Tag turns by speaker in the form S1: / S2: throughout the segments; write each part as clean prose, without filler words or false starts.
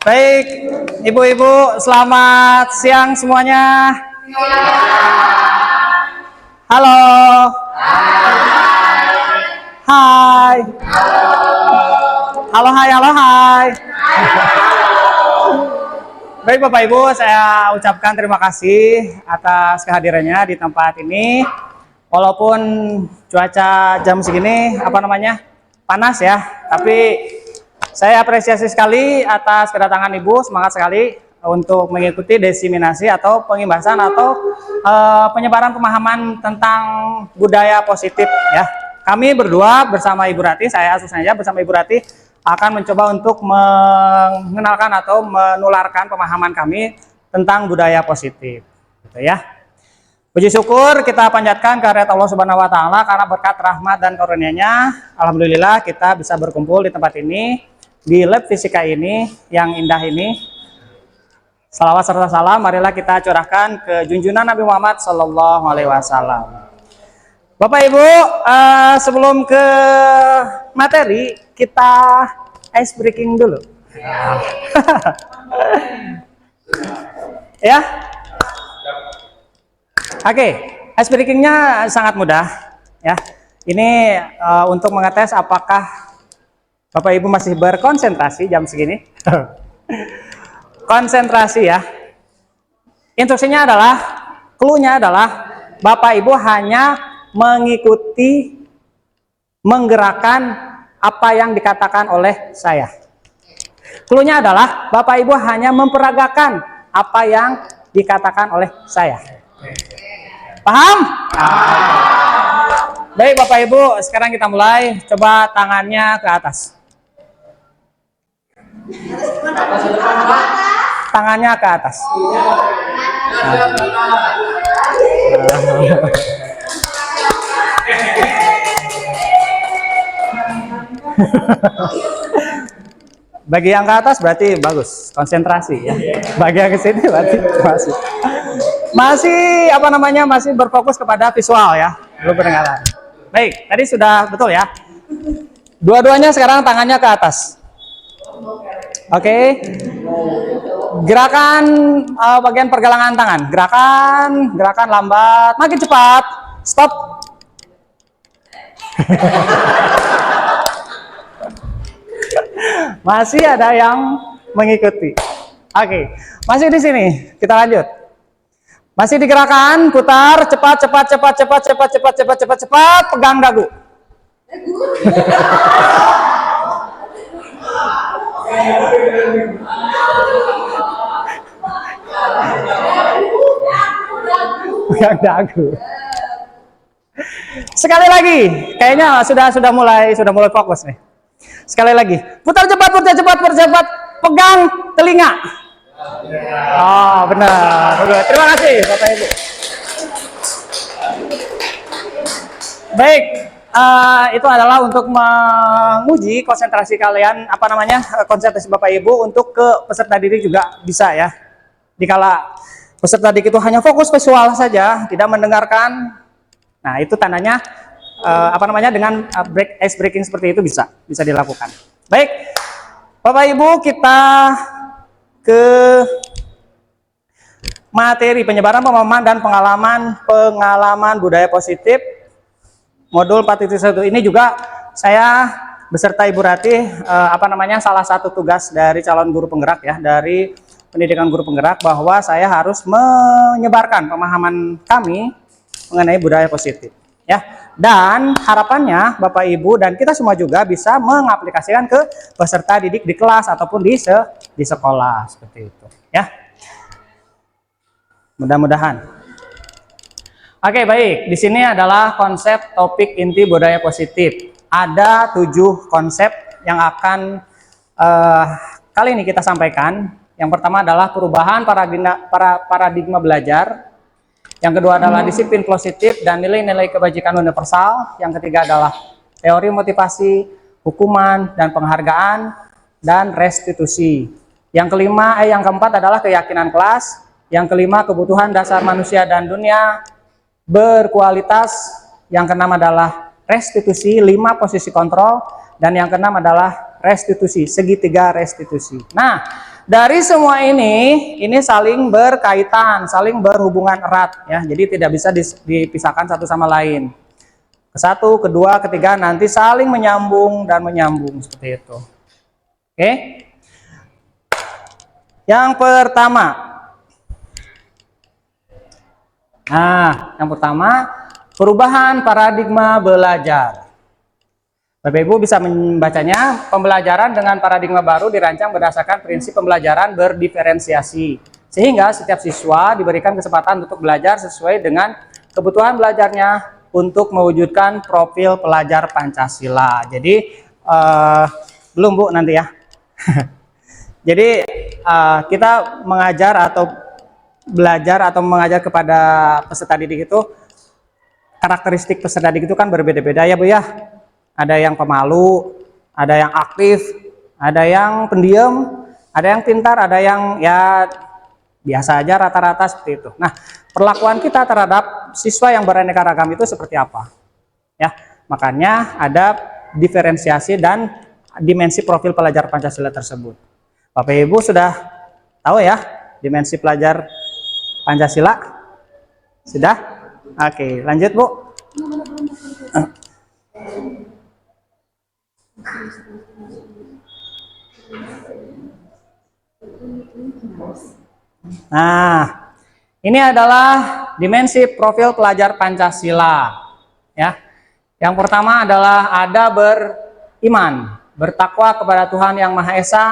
S1: Baik, ibu-ibu, selamat siang semuanya. Halo. Hai. Halo, hai, halo, hai. Baik Bapak Ibu, saya ucapkan terima kasih atas kehadirannya di tempat ini. Walaupun cuaca jam segini, panas ya, tapi saya apresiasi sekali atas kedatangan Ibu, semangat sekali untuk mengikuti diseminasi atau pengimbasan atau penyebaran pemahaman tentang budaya positif ya. Kami berdua bersama Ibu Rati, saya Asusnya bersama Ibu Rati akan mencoba untuk mengenalkan atau menularkan pemahaman kami tentang budaya positif, gitu ya. Puji syukur kita panjatkan kehadirat Allah Subhanahu wa taala karena berkat rahmat dan karunia-Nya, alhamdulillah kita bisa berkumpul di tempat ini, di lab fisika ini yang indah ini. Salawat serta salam marilah kita curahkan ke junjungan Nabi Muhammad sallallahu alaihi wasallam. Bapak Ibu, sebelum ke materi, kita ice breaking dulu. Ya. Oke, ice breakingnya sangat mudah ya. Ini untuk mengetes apakah Bapak Ibu masih berkonsentrasi jam segini. Konsentrasi ya. Instruksinya adalah, clue-nya adalah Bapak Ibu hanya mengikuti, menggerakkan apa yang dikatakan oleh saya. Clue-nya adalah Bapak Ibu hanya memperagakan apa yang dikatakan oleh saya. Paham? Baik Bapak Ibu, sekarang kita mulai. Coba tangannya ke atas. Tangannya ke atas. Bagi yang ke atas berarti bagus, konsentrasi ya. Bagi yang ke sini berarti masih berfokus kepada visual ya, belum pendengaran. Baik, tadi sudah betul ya. Dua-duanya sekarang tangannya ke atas. Oke. Gerakan bagian pergelangan tangan. Gerakan lambat, makin cepat. Stop. Masih ada yang mengikuti. Oke, masih di sini. Kita lanjut. Masih digerakkan, putar, cepat, pegang dagu. Pegang dagu. Sekali lagi, kayaknya sudah mulai fokus nih. Sekali lagi, putar cepat, pegang telinga. Oh, benar. Terima kasih Bapak Ibu. Baik, itu adalah untuk menguji konsentrasi kalian, konsentrasi Bapak Ibu untuk ke peserta didik juga bisa ya. Dikala peserta didik itu hanya fokus visual saja, tidak mendengarkan. Nah, itu tandanya dengan ice breaking seperti itu bisa dilakukan. Baik, Bapak Ibu, kita ke materi penyebaran pemahaman dan pengalaman budaya positif modul 4.1 ini juga saya beserta Ibu Rati salah satu tugas dari calon guru penggerak ya, dari pendidikan guru penggerak, bahwa saya harus menyebarkan pemahaman kami mengenai budaya positif ya. Dan harapannya Bapak Ibu dan kita semua juga bisa mengaplikasikan ke peserta didik di kelas ataupun di sekolah seperti itu ya. Mudah-mudahan. Oke, baik. Di sini adalah konsep topik inti budaya positif. Ada 7 konsep yang akan kali ini kita sampaikan. Yang pertama adalah perubahan paradigma belajar. Yang kedua adalah disiplin positif dan nilai-nilai kebajikan universal. Yang ketiga adalah teori motivasi, hukuman, dan penghargaan, dan restitusi. Yang keempat adalah keyakinan kelas. Yang kelima, kebutuhan dasar manusia dan dunia berkualitas. Yang keenam adalah restitusi, 5 posisi kontrol. Dan yang keenam adalah restitusi, segitiga restitusi. Nah, dari semua ini saling berkaitan, saling berhubungan erat ya. Jadi tidak bisa dipisahkan satu sama lain. Ke satu, kedua, ketiga nanti saling menyambung dan menyambung seperti itu. Oke. Yang pertama. Nah, yang pertama perubahan paradigma belajar. Bapak Ibu bisa membacanya, pembelajaran dengan paradigma baru dirancang berdasarkan prinsip pembelajaran berdiferensiasi. Sehingga setiap siswa diberikan kesempatan untuk belajar sesuai dengan kebutuhan belajarnya untuk mewujudkan profil pelajar Pancasila. Jadi, belum Bu nanti ya. Jadi, kita mengajar atau belajar atau mengajar kepada peserta didik itu, karakteristik peserta didik itu kan berbeda-beda ya Bu ya. Ada yang pemalu, ada yang aktif, ada yang pendiam, ada yang pintar, ada yang ya biasa aja rata-rata seperti itu. Nah, perlakuan kita terhadap siswa yang beraneka ragam itu seperti apa? Ya, makanya ada diferensiasi dan dimensi profil pelajar Pancasila tersebut. Bapak Ibu sudah tahu ya dimensi pelajar Pancasila? Sudah? Oke, lanjut Bu. Nah, ini adalah dimensi profil pelajar Pancasila. Ya, yang pertama adalah ada beriman, bertakwa kepada Tuhan Yang Maha Esa,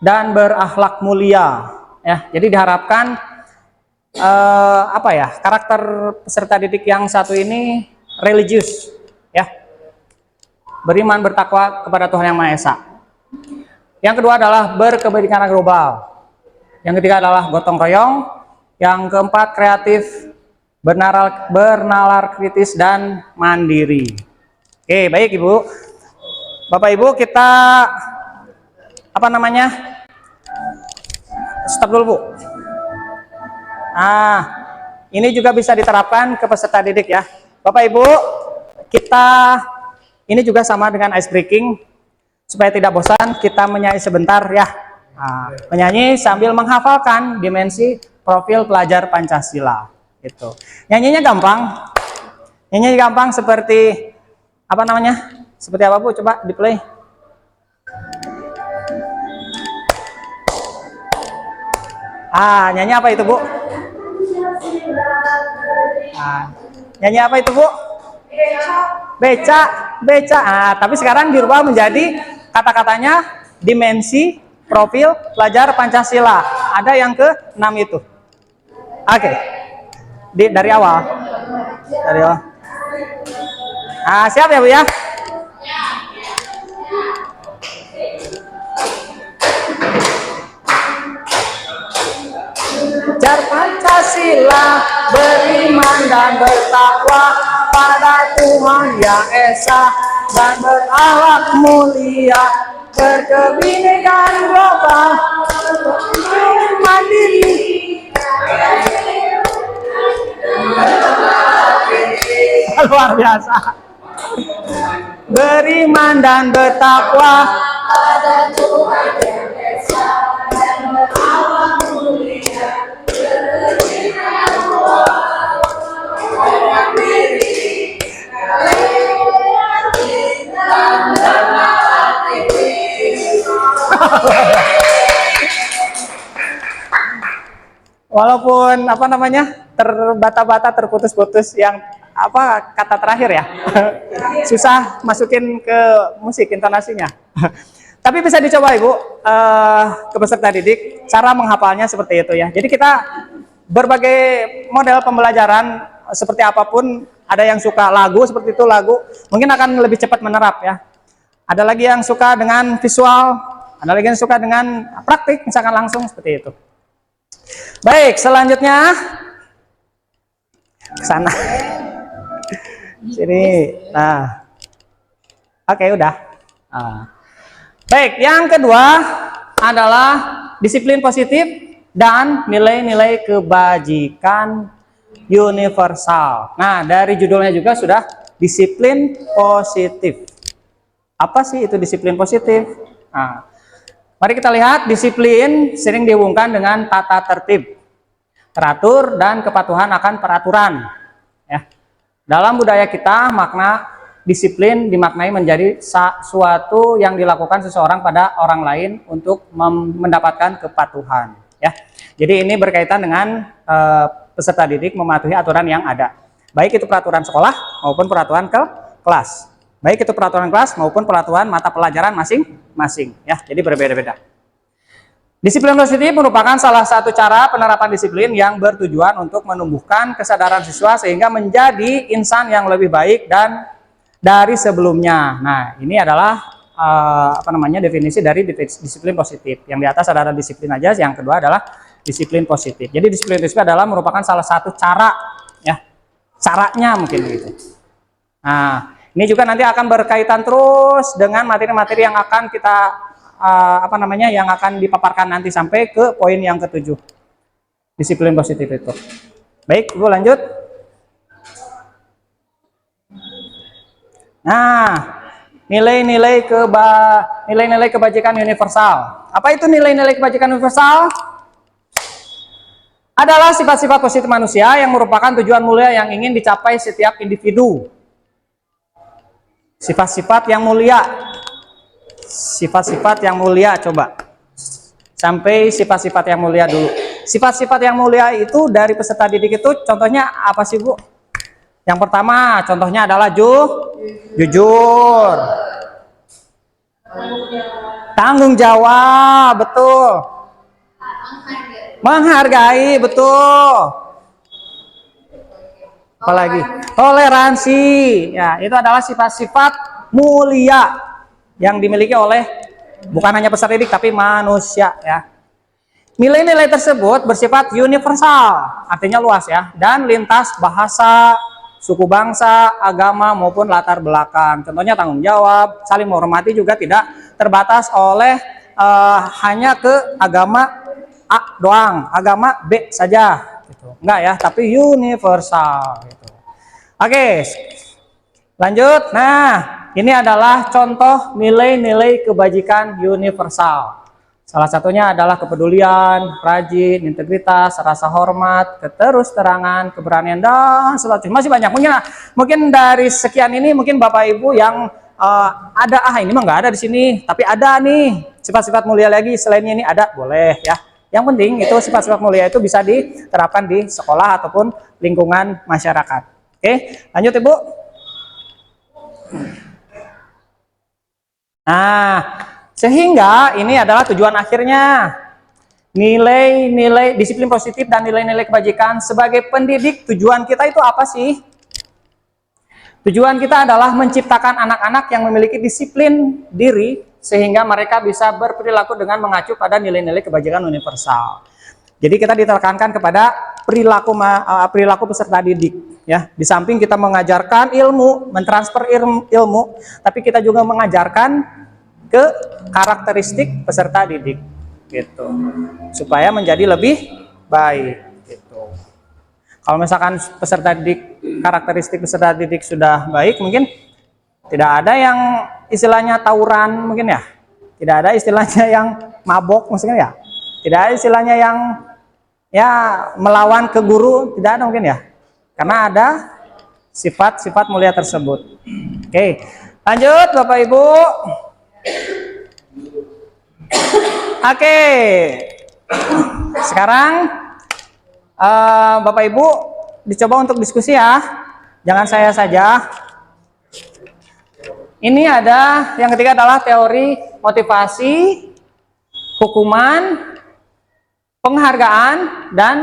S1: dan berakhlak mulia. Ya, jadi diharapkan karakter peserta didik yang satu ini religius, ya, beriman, bertakwa kepada Tuhan Yang Maha Esa. Yang kedua adalah berkepentingan global. Yang ketiga adalah gotong royong. Yang keempat kreatif, bernalar kritis dan mandiri. Oke, baik Ibu. Bapak Ibu, kita stop dulu Bu. Nah, ini juga bisa diterapkan ke peserta didik ya. Bapak Ibu, kita ini juga sama dengan ice breaking. Supaya tidak bosan, kita menyanyi sebentar ya. Nah, menyanyi sambil menghafalkan dimensi profil pelajar Pancasila. Gitu. Nyanyinya gampang. Nyanyinya gampang seperti Seperti apa Bu? Coba di play. Nyanyi apa itu Bu? Nyanyi apa itu Bu? Beca. Tapi sekarang dirubah menjadi kata-katanya dimensi profil pelajar Pancasila. Ada yang ke-6 itu. Oke. Dari awal. Siap ya Bu ya? Jar Pancasila, beriman dan bertakwa pada Tuhan Yang Esa, dan berakhlak mulia, berkebinekaan global, mandiri. Luar biasa. Beriman dan bertakwa pada Tuhan Yang Esa, dan berakhlak mulia, berkebinekaan global, mandiri. Walaupun terbata-bata, terputus-putus yang kata terakhir ya. Susah masukin ke musik intonasinya. Tapi bisa dicoba Ibu ke peserta didik cara menghafalnya seperti itu ya. Jadi kita berbagai model pembelajaran seperti apapun, ada yang suka lagu seperti itu, lagu mungkin akan lebih cepat menerap ya. Ada lagi yang suka dengan visual, ada lagi yang suka dengan praktik, misalkan langsung seperti itu. Baik, selanjutnya ke sana. Sini. Nah. Oke, udah. Baik, yang kedua adalah disiplin positif dan nilai-nilai kebajikan universal. Nah, dari judulnya juga sudah disiplin positif. Apa sih itu disiplin positif? Nah, Mari kita lihat, disiplin sering dihubungkan dengan tata tertib, teratur, dan kepatuhan akan peraturan. Ya. Dalam budaya kita, makna disiplin dimaknai menjadi suatu yang dilakukan seseorang pada orang lain untuk mendapatkan kepatuhan. Ya. Jadi ini berkaitan dengan peserta didik mematuhi aturan yang ada. Baik itu peraturan sekolah maupun peraturan kelas. Baik itu peraturan kelas maupun peraturan mata pelajaran masing-masing. Ya, jadi berbeda-beda. Disiplin positif merupakan salah satu cara penerapan disiplin yang bertujuan untuk menumbuhkan kesadaran siswa sehingga menjadi insan yang lebih baik dan dari sebelumnya. Nah, ini adalah definisi dari disiplin positif. Yang di atas adalah disiplin aja, yang kedua adalah disiplin positif. Jadi disiplin positif adalah merupakan salah satu cara, ya, caranya mungkin gitu. Nah, ini juga nanti akan berkaitan terus dengan materi-materi yang akan kita yang akan dipaparkan nanti sampai ke poin yang ke-7. Disiplin positif itu. Baik, Ibu lanjut. Nah, nilai-nilai kebajikan universal. Apa itu nilai-nilai kebajikan universal? Adalah sifat-sifat positif manusia yang merupakan tujuan mulia yang ingin dicapai setiap individu. Sifat-sifat yang mulia. Sifat-sifat yang mulia, coba. Sampai sifat-sifat yang mulia dulu. Sifat-sifat yang mulia itu dari peserta didik itu contohnya apa sih, Bu? Yang pertama, contohnya adalah jujur. Tanggung jawab, betul. Menghargai, betul. Apalagi? Toleransi. Ya, itu adalah sifat-sifat mulia yang dimiliki oleh bukan hanya peserta didik tapi manusia, ya. Nilai-nilai tersebut bersifat universal, artinya luas, ya, dan lintas bahasa, suku bangsa, agama maupun latar belakang. Contohnya tanggung jawab, saling menghormati juga tidak terbatas oleh hanya ke agama A doang, agama B saja, gitu. Enggak, ya, tapi universal, gitu. Oke, lanjut. Nah, ini adalah contoh nilai-nilai kebajikan universal. Salah satunya adalah kepedulian, rajin, integritas, rasa hormat, keterusterangan, keberanian, dan selanjutnya. Masih banyak. Mungkin dari sekian ini mungkin Bapak Ibu yang ada, ini mah nggak ada di sini, tapi ada nih sifat-sifat mulia lagi selainnya ini ada, boleh, ya. Yang penting itu sifat-sifat mulia itu bisa diterapkan di sekolah ataupun lingkungan masyarakat. Oke, lanjut Ibu. Nah, sehingga ini adalah tujuan akhirnya. Nilai-nilai disiplin positif dan nilai-nilai kebajikan sebagai pendidik, tujuan kita itu apa sih? Tujuan kita adalah menciptakan anak-anak yang memiliki disiplin diri sehingga mereka bisa berperilaku dengan mengacu pada nilai-nilai kebajikan universal. Jadi kita ditekankan kepada perilaku peserta didik, ya. Di samping kita mengajarkan ilmu, mentransfer ilmu, tapi kita juga mengajarkan ke karakteristik peserta didik, gitu, supaya menjadi lebih baik, gitu. Kalau misalkan karakteristik peserta didik sudah baik, mungkin tidak ada yang istilahnya tawuran, mungkin, ya. Tidak ada istilahnya yang mabok, maksudnya, ya. Tidak ada istilahnya yang melawan ke guru, tidak ada mungkin, ya. Karena ada sifat-sifat mulia tersebut. Oke, lanjut Bapak Ibu. Oke, sekarang Bapak Ibu dicoba untuk diskusi, ya. Jangan saya saja. Ini ada yang ketiga adalah teori motivasi, hukuman, penghargaan, dan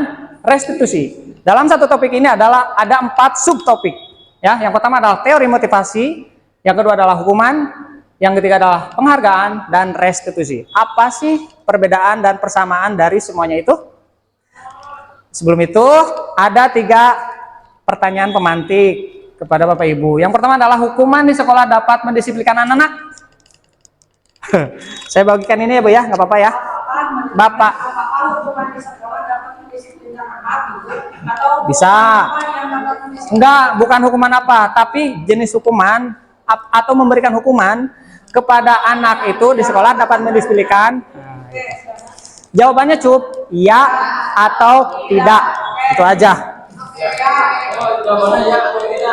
S1: restitusi. Dalam satu topik ini ada 4 subtopik, ya. Yang pertama adalah teori motivasi, yang kedua adalah hukuman, yang ketiga adalah penghargaan dan restitusi. Apa sih perbedaan dan persamaan dari semuanya itu? Sebelum itu ada 3 pertanyaan pemantik kepada Bapak Ibu. Yang pertama adalah hukuman di sekolah dapat mendisiplinkan anak-anak. Saya bagikan ini, ya Bu, ya, nggak apa-apa, ya. Bapak. Bisa. Enggak, bukan hukuman apa, tapi jenis hukuman atau memberikan hukuman kepada anak itu di sekolah dapat mendisiplinkan. Jawabannya cukup ya atau tidak. Itu aja.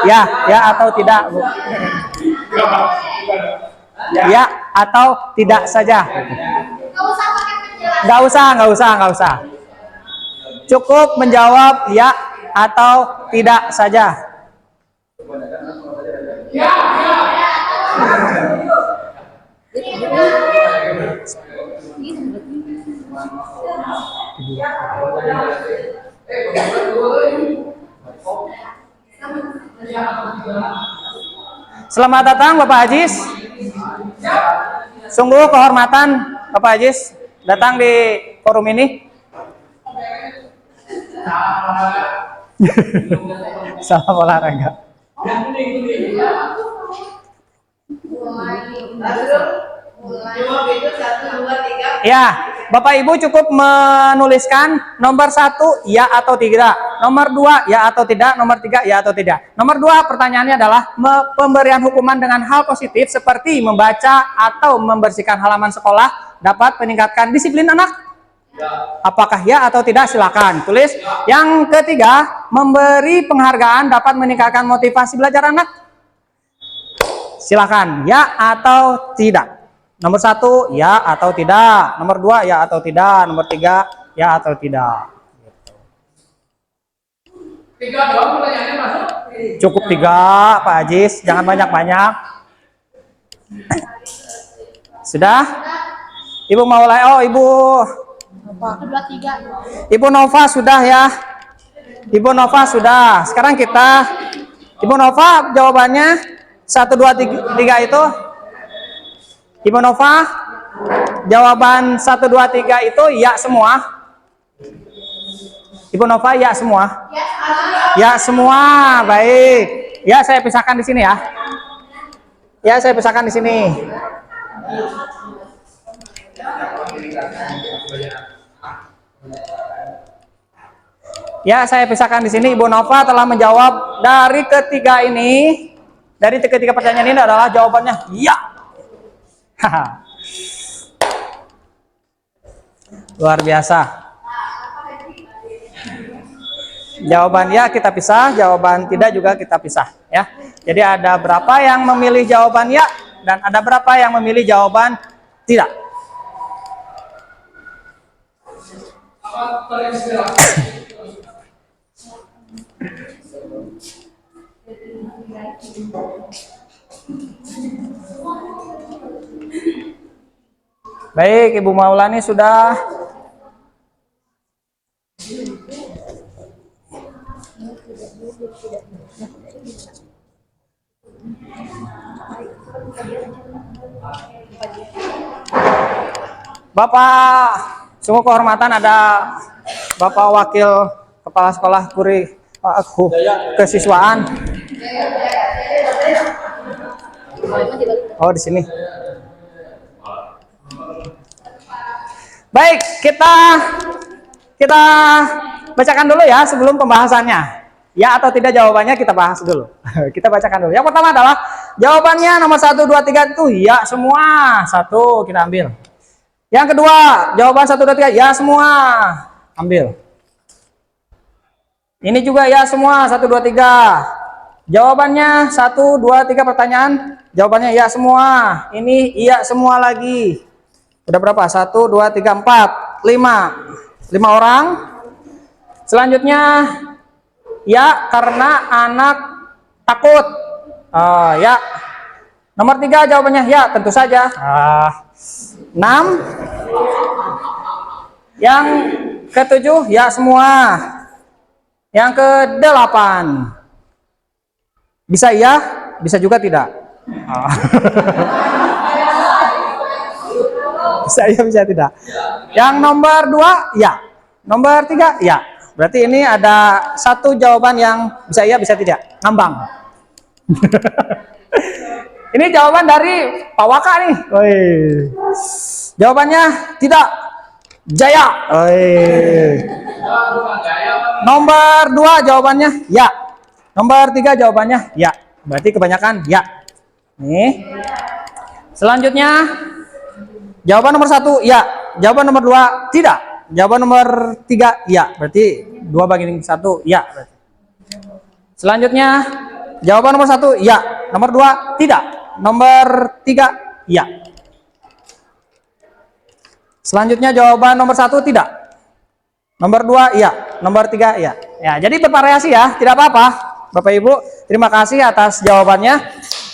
S1: Ya atau tidak, Bu. Ya atau tidak saja. Nggak usah. Cukup menjawab ya atau tidak saja. Selamat datang Bapak Ajis. Sungguh kehormatan Bapak Ajis datang di forum ini. Salam olahraga. Ya, Bapak Ibu cukup menuliskan nomor 1 ya atau tidak, nomor 2 ya atau tidak, nomor 3 ya atau tidak. Nomor 2 pertanyaannya adalah pemberian hukuman dengan hal positif seperti membaca atau membersihkan halaman sekolah dapat meningkatkan disiplin anak. Apakah ya atau tidak? Silakan tulis. Yang ketiga, memberi penghargaan dapat meningkatkan motivasi belajar anak. Silakan ya atau tidak. Nomor 1 ya atau tidak, nomor 2 ya atau tidak, nomor 3 ya atau tidak.
S2: Tiga doang pertanyaannya masuk.
S1: Cukup 3 Pak Ajis, jangan banyak-banyak. Sudah? Ibu mau mulai? Oh Ibu Nova sudah ya. Ibu Nova sudah. Sekarang kita Ibu Nova jawabannya 1, 2, 3 itu. Ibu Nova, jawaban 1, 2, 3 itu ya semua. Ibu Nova ya semua. Ya semua, baik. Ya saya pisahkan di sini ya. Ya saya pisahkan di sini. Ya saya pisahkan di sini. Ibu Nova telah menjawab dari ketiga ini. Dari ketiga pertanyaan ini adalah jawabannya ya. Luar biasa. Jawaban ya kita pisah, jawaban tidak juga kita pisah ya. Jadi ada berapa yang memilih jawaban ya dan ada berapa yang memilih jawaban tidak. Baik, Ibu Maulani sudah. Bapak, sungguh kehormatan ada Bapak Wakil Kepala Sekolah Kesiswaan. Oh, di sini. Baik, kita bacakan dulu ya sebelum pembahasannya. Ya atau tidak jawabannya kita bahas dulu. Kita bacakan dulu. Yang pertama adalah jawabannya nomor 1, 2, 3 itu ya semua. 1 kita ambil. Yang kedua, jawaban 1, 2, 3 ya semua. Ambil. Ini juga ya semua 1, 2, 3. Jawabannya 1, 2, 3 pertanyaan. Jawabannya ya semua. Ini iya semua lagi. Udah berapa? 1, 2, 3, 4, 5 orang. Selanjutnya ya karena anak takut. Ya. Nomor 3 jawabannya ya tentu saja. 6. Yang ke-7 ya semua. Yang ke-8 bisa ya, bisa juga tidak. Bisa ya, bisa tidak. Yang nomor 2 ya. Nomor 3 ya. Berarti ini ada 1 jawaban yang bisa ya, bisa tidak. Ngambang. Ini jawaban dari Pak Waka nih. Oi. Jawabannya tidak. Jaya. Oi. Nomor 2 jawabannya ya. Nomor 3 jawabannya ya. Berarti kebanyakan ya. Nih. Selanjutnya jawaban nomor 1 ya. Jawaban nomor 2 tidak. Jawaban nomor 3 iya. Berarti 2/1 iya. Berarti. Selanjutnya jawaban nomor 1 iya. Nomor 2 tidak. Nomor 3 iya. Selanjutnya jawaban nomor 1 tidak. Nomor 2 iya. Nomor 3 iya. Ya, jadi bervariasi ya. Tidak apa-apa. Bapak Ibu, terima kasih atas jawabannya.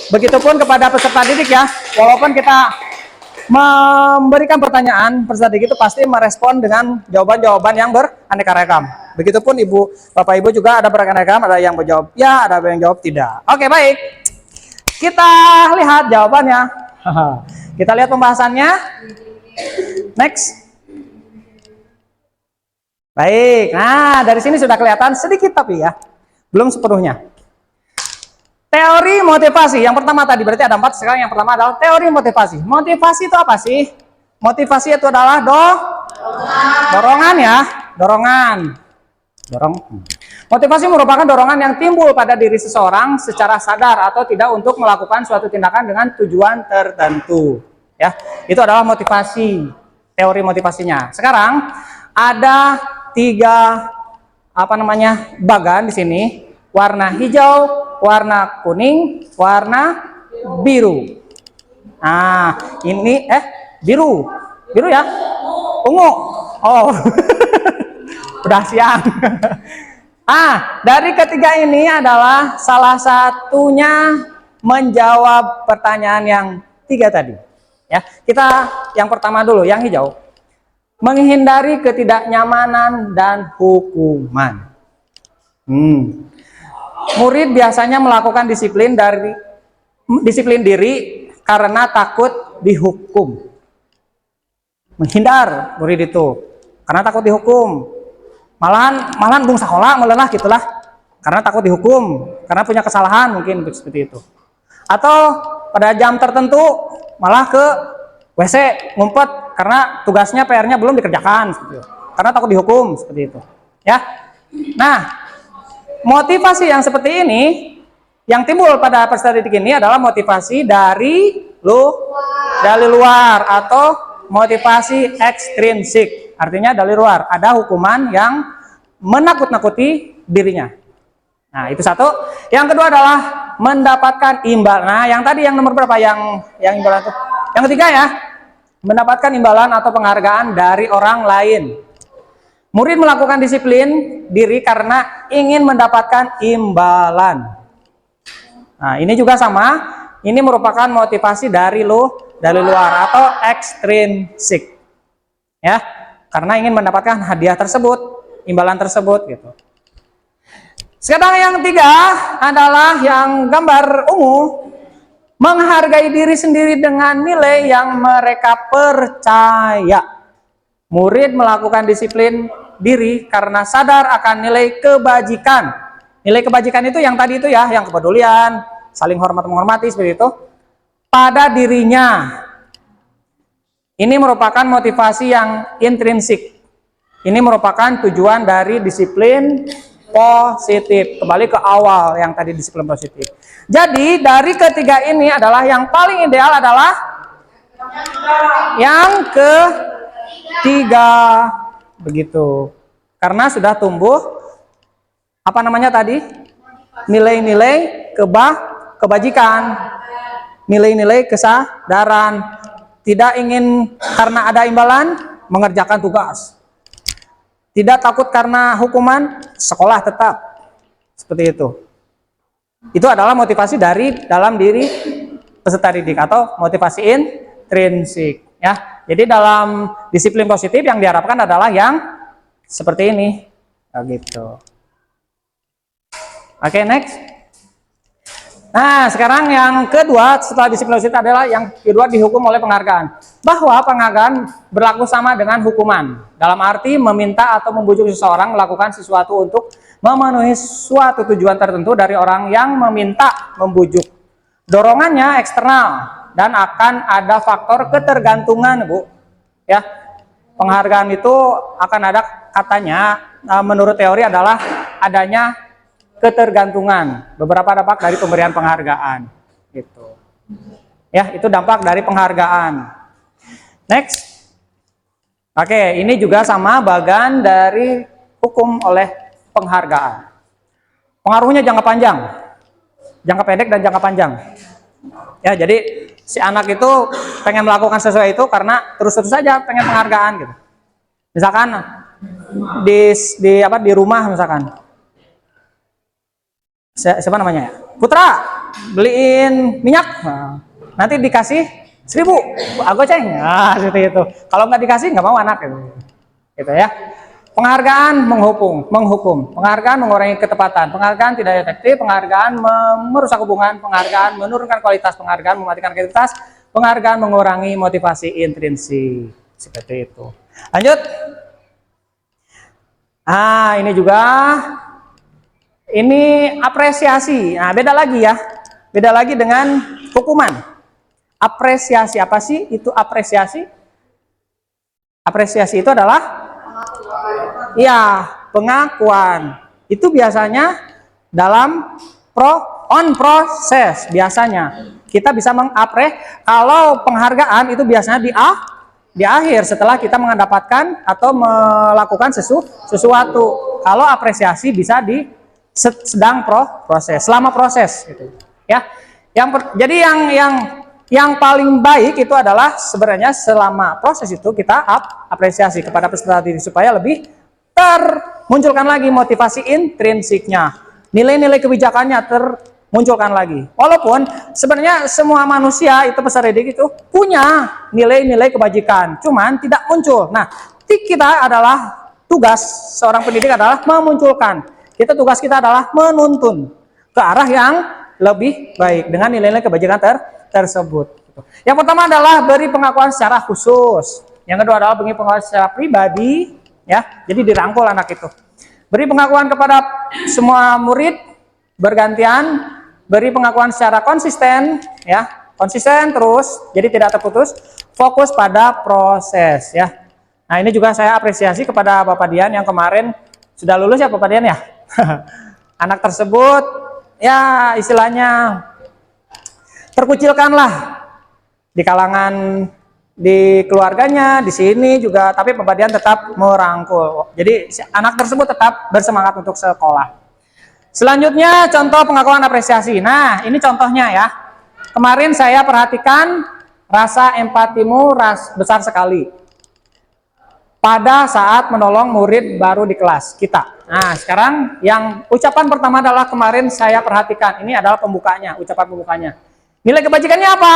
S1: Begitupun kepada peserta didik ya. Walaupun kita memberikan pertanyaan, peserta didik itu pasti merespon dengan jawaban-jawaban yang beraneka ragam. Begitupun Ibu, Bapak Ibu juga ada beraneka ragam, ada yang menjawab ya, ada yang jawab tidak. Oke, baik. Kita lihat jawabannya. Kita lihat pembahasannya. Next. Baik. Nah, dari sini sudah kelihatan sedikit tapi ya. Belum sepenuhnya. Teori motivasi. Yang pertama tadi berarti ada 4. Sekarang yang pertama adalah teori motivasi. Motivasi itu apa sih? Motivasi itu adalah dorongan ya. Dorongan. Motivasi merupakan dorongan yang timbul pada diri seseorang secara sadar atau tidak untuk melakukan suatu tindakan dengan tujuan tertentu. Ya, itu adalah motivasi. Teori motivasinya. Sekarang ada 3 bagan di sini. Warna hijau, warna kuning, warna biru. Nah, ini biru. Biru ya? Ungu. Oh. Udah siang. Dari ketiga ini adalah salah satunya menjawab pertanyaan yang 3 tadi. Ya, kita yang pertama dulu, yang hijau. Menghindari ketidaknyamanan dan hukuman. Murid biasanya melakukan disiplin diri karena takut dihukum. Menghindar murid itu karena takut dihukum. Malahan bung sakola melelah gitulah. Karena takut dihukum, karena punya kesalahan mungkin seperti itu. Atau pada jam tertentu malah ke WC ngumpet karena tugasnya PR-nya belum dikerjakan seperti itu. Karena takut dihukum seperti itu. Ya. Nah, motivasi yang seperti ini yang timbul pada peserta didik ini adalah motivasi dari luar atau motivasi ekstrinsik. Artinya dari luar, ada hukuman yang menakut-nakuti dirinya. Nah, itu satu. Yang kedua adalah mendapatkan imbalan. Nah, yang tadi yang nomor berapa? Yang imbalan itu. Yang ketiga ya, mendapatkan imbalan atau penghargaan dari orang lain. Murid melakukan disiplin diri karena ingin mendapatkan imbalan. Nah, ini juga sama. Ini merupakan motivasi dari luar atau ekstrinsik. Ya, karena ingin mendapatkan hadiah tersebut, imbalan tersebut gitu. Sekarang yang 3 adalah yang gambar ungu. Menghargai diri sendiri dengan nilai yang mereka percaya. Murid melakukan disiplin diri karena sadar akan nilai kebajikan. Nilai kebajikan itu yang tadi itu ya, yang kepedulian, saling hormat menghormati seperti itu pada dirinya. Ini merupakan motivasi yang intrinsik. Ini merupakan tujuan dari disiplin positif. Kembali ke awal yang tadi disiplin positif. Jadi dari ketiga ini adalah yang paling ideal adalah yang ketiga. Begitu. Karena sudah tumbuh tadi? Nilai-nilai kebajikan. Nilai-nilai kesadaran. Tidak ingin karena ada imbalan mengerjakan tugas. Tidak takut karena hukuman, sekolah tetap. Seperti itu. Itu adalah motivasi dari dalam diri peserta didik atau motivasi intrinsik. Ya, jadi dalam disiplin positif yang diharapkan adalah yang seperti ini. Gitu. Oke, next. Nah, sekarang yang kedua setelah disiplin positif adalah yang kedua dihukum oleh penghargaan. Bahwa penghargaan berlaku sama dengan hukuman. Dalam arti meminta atau membujuk seseorang melakukan sesuatu untuk memenuhi suatu tujuan tertentu dari orang yang meminta membujuk. Dorongannya eksternal dan akan ada faktor ketergantungan, Bu. Ya. Penghargaan itu akan ada katanya menurut teori adalah adanya ketergantungan, beberapa dampak dari pemberian penghargaan gitu. Ya, itu dampak dari penghargaan. Next. Oke, ini juga sama bagian dari hukum oleh penghargaan. Pengaruhnya jangka panjang, jangka pendek dan jangka panjang. Ya, jadi si anak itu pengen melakukan sesuatu itu karena terus-terus saja pengen penghargaan gitu. Misalkan di rumah misalkan. Siapa namanya ya? Putra, beliin minyak. Nah, nanti dikasih 1.000, aku ceng. Nah, seperti itu. Kalau nggak dikasih nggak mau anak gitu ya. Penghargaan menghukum, penghargaan mengurangi ketepatan, penghargaan tidak efektif, penghargaan merusak hubungan, penghargaan menurunkan kualitas, penghargaan mematikan kreativitas, penghargaan mengurangi motivasi intrinsik. Seperti itu. Lanjut. Ah, ini juga, ini apresiasi. Nah, beda lagi ya, beda lagi dengan hukuman. Apresiasi, apa sih itu apresiasi? Apresiasi itu adalah ya, pengakuan. Itu biasanya dalam proses. Biasanya kita bisa kalau penghargaan itu biasanya di akhir setelah kita mendapatkan atau melakukan sesuatu. Kalau apresiasi bisa di sedang proses, selama proses gitu. Ya. Jadi yang paling baik itu adalah sebenarnya selama proses itu kita apresiasi kepada peserta didik supaya lebih termunculkan lagi motivasi intrinsiknya, nilai-nilai kebijakannya termunculkan lagi. Walaupun sebenarnya semua manusia itu peserta didik itu punya nilai-nilai kebajikan, cuman tidak muncul. Nah, kita adalah tugas seorang pendidik adalah memunculkan. Tugas kita adalah menuntun ke arah yang lebih baik dengan nilai-nilai kebajikan tersebut. Yang pertama adalah beri pengakuan secara khusus. Yang kedua adalah beri pengakuan secara pribadi. Ya, jadi dirangkul anak itu. Beri pengakuan kepada semua murid bergantian, beri pengakuan secara konsisten, ya, konsisten terus, jadi tidak terputus, fokus pada proses, ya. Nah, ini juga saya apresiasi kepada Bapak Dian yang kemarin sudah lulus ya, Bapak Dian ya. Anak tersebut, ya istilahnya terkucilkanlah di kalangan, di keluarganya, di sini juga, tapi Bapak Dian tetap merangkul. Jadi anak tersebut tetap bersemangat untuk sekolah. Selanjutnya contoh pengakuan apresiasi. Nah, ini contohnya ya. Kemarin saya perhatikan rasa empatimu besar sekali pada saat menolong murid baru di kelas kita. Nah, sekarang yang ucapan pertama adalah kemarin saya perhatikan. Ini adalah pembukanya, ucapan pembukanya. Nilai kebajikannya apa?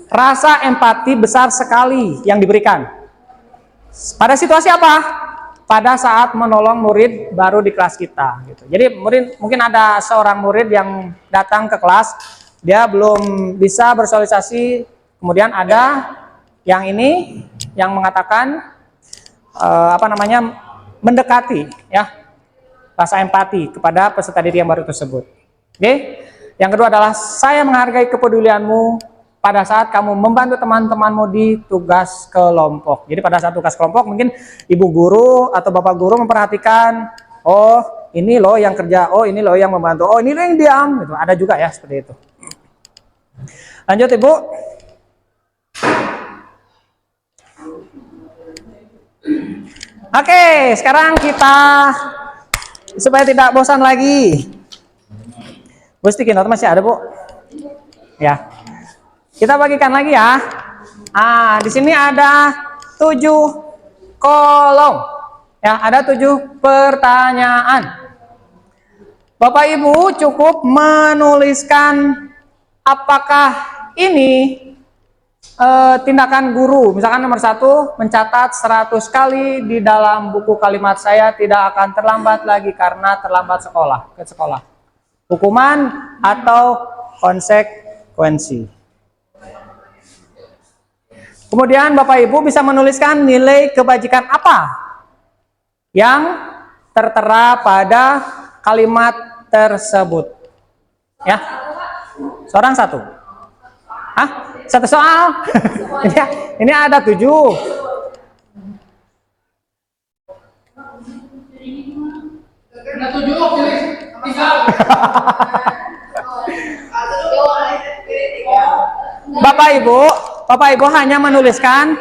S1: Rasa empati besar sekali yang diberikan. Pada situasi apa? Pada saat menolong murid baru di kelas kita. Gitu. Jadi mungkin ada seorang murid yang datang ke kelas, dia belum bisa bersosialisasi, kemudian ada yang ini yang mengatakan mendekati, ya, rasa empati kepada peserta didik yang baru tersebut. Oke? Yang kedua adalah saya menghargai kepedulianmu pada saat kamu membantu teman-temanmu di tugas kelompok. Jadi pada saat tugas kelompok mungkin ibu guru atau bapak guru memperhatikan, oh ini loh yang kerja, oh ini loh yang membantu, oh ini loh yang diam, gitu. Ada juga ya seperti itu. Lanjut Ibu. Oke, sekarang kita supaya tidak bosan lagi. Bu sticky note masih ada, Bu? Ya. Kita bagikan lagi ya. Di sini ada 7 kolom. Ya, ada 7 pertanyaan. Bapak Ibu cukup menuliskan apakah ini tindakan guru. Misalkan nomor 1, mencatat 100 kali di dalam buku kalimat saya tidak akan terlambat lagi karena terlambat ke sekolah. Hukuman atau konsekuensi. Kemudian Bapak Ibu bisa menuliskan nilai kebajikan apa yang tertera pada kalimat tersebut. Ya, seorang 1. Hah? 1 soal? Ini ada 7.
S2: Ada 7, pilih 3.
S1: Bapak Ibu hanya menuliskan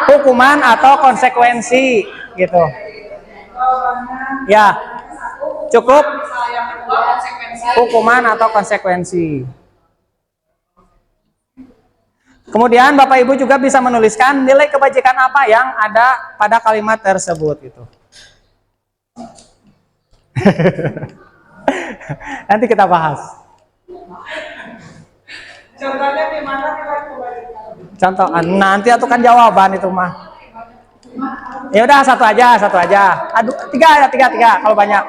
S1: hukuman atau konsekuensi gitu. Ya, cukup hukuman atau konsekuensi. Kemudian Bapak Ibu juga bisa menuliskan nilai kebajikan apa yang ada pada kalimat tersebut gitu. Nanti kita bahas.
S2: Contohnya gimana nilai kebajikan?
S1: Contoh, nanti itu kan jawaban itu mah. Ya udah satu aja. Aduh, tiga kalau banyak.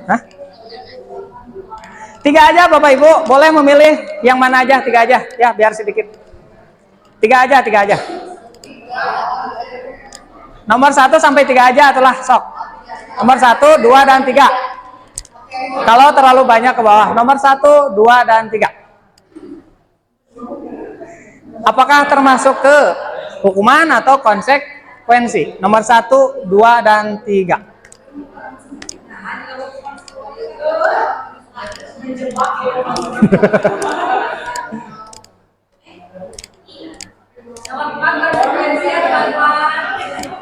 S1: Hah? 3 aja Bapak Ibu, boleh memilih yang mana aja, 3 aja, ya biar sedikit. 3 aja. Nomor 1 sampai 3 aja, itulah sok. Nomor 1, 2, dan 3. Kalau terlalu banyak ke bawah. Nomor 1, 2, dan 3. Apakah termasuk ke hukuman atau konsekuensi? Nomor 1, 2, dan 3.